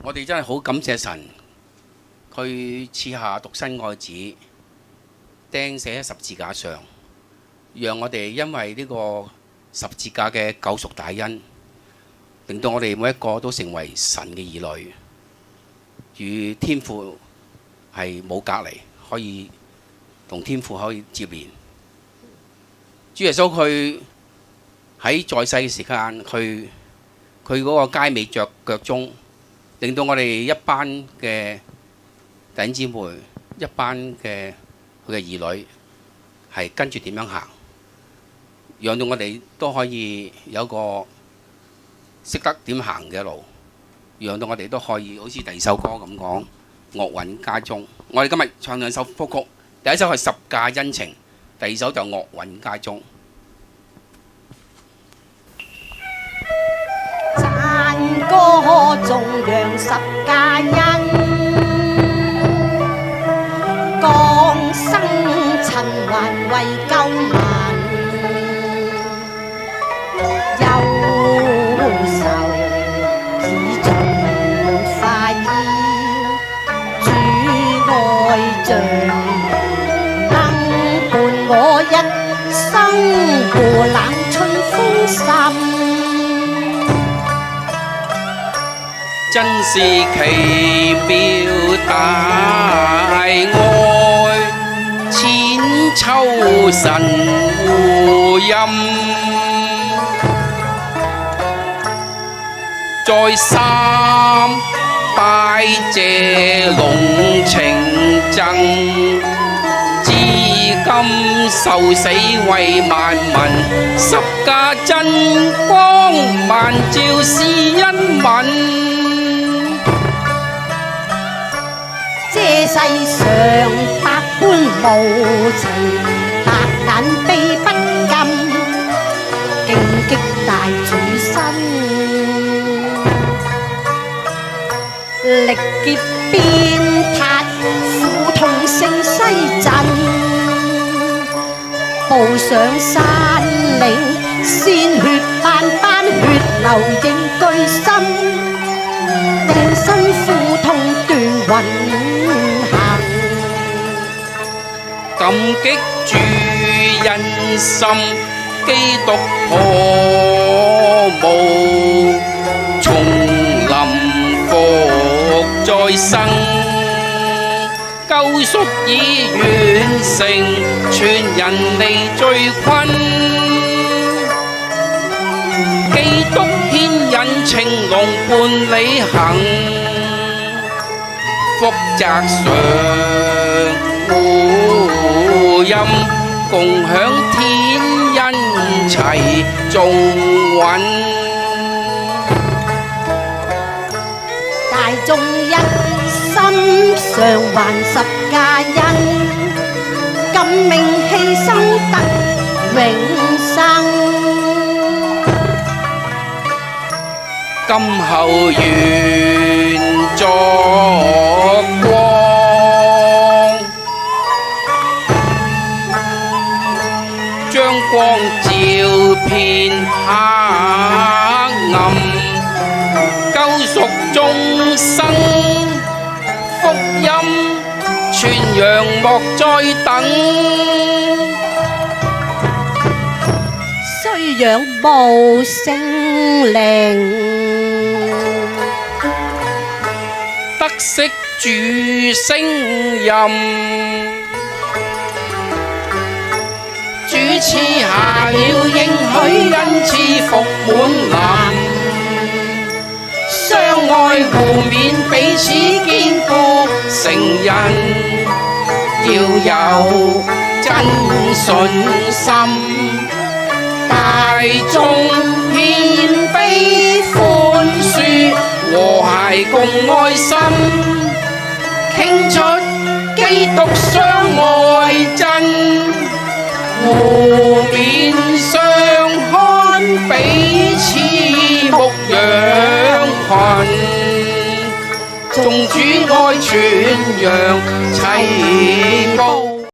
我哋真係好感謝神，佢賜下獨生愛子釘死喺十字架上，讓我哋因為呢個十字架嘅救贖大恩，令到我哋每一個都成為神嘅兒女，與天父係冇隔離，可以同天父可以接連。主耶穌佢喺在世嘅時間，佢嗰個佳美腳蹤，令到我哋一班嘅弟兄姊妹，一班嘅佢嘅兒女係跟住點樣行，讓到我哋都可以有個識得點行嘅路，讓到我哋都可以好似第二首歌咁講，樂韻家中。我哋今日唱兩首福曲，第一首係十架恩情，第二首就樂韻家中。讚歌頌揚十架恩，降生塵寰為救民，憂愁已盡快意，主愛像能伴我一生過冷春風心。真是奇妙大愛，千秋神護蔭，再三拜謝濃情贈，至今受死為萬民，十架真光萬照是恩吻。這世上百般無情，白眼悲不禁，荊棘大主身，力竭鞭撻，苦痛勝西陣，步上山嶺，鮮血斑斑，血流仍具心，定身苦痛斷魂。感激主恩心，基督可慕，重臨復再生，救贖已完成，全人離罪困，基督牽引情龍伴你行，福澤上護蔭，共享天恩齊眾韻。大眾一心償還十架恩，甘命犧牲得永生。今後願作光，將光照遍黑暗，救贖眾生，福音傳揚莫再等。雖仰慕聖靈，得悉主聲音，主賜下了應許恩賜福滿臨，相愛互勉彼此堅固，成人要有真信心，大眾謙卑寬恕，和諧共愛心，傾出基督相愛真，互勉相看，彼此牧養群，眾主愛傳揚齊報。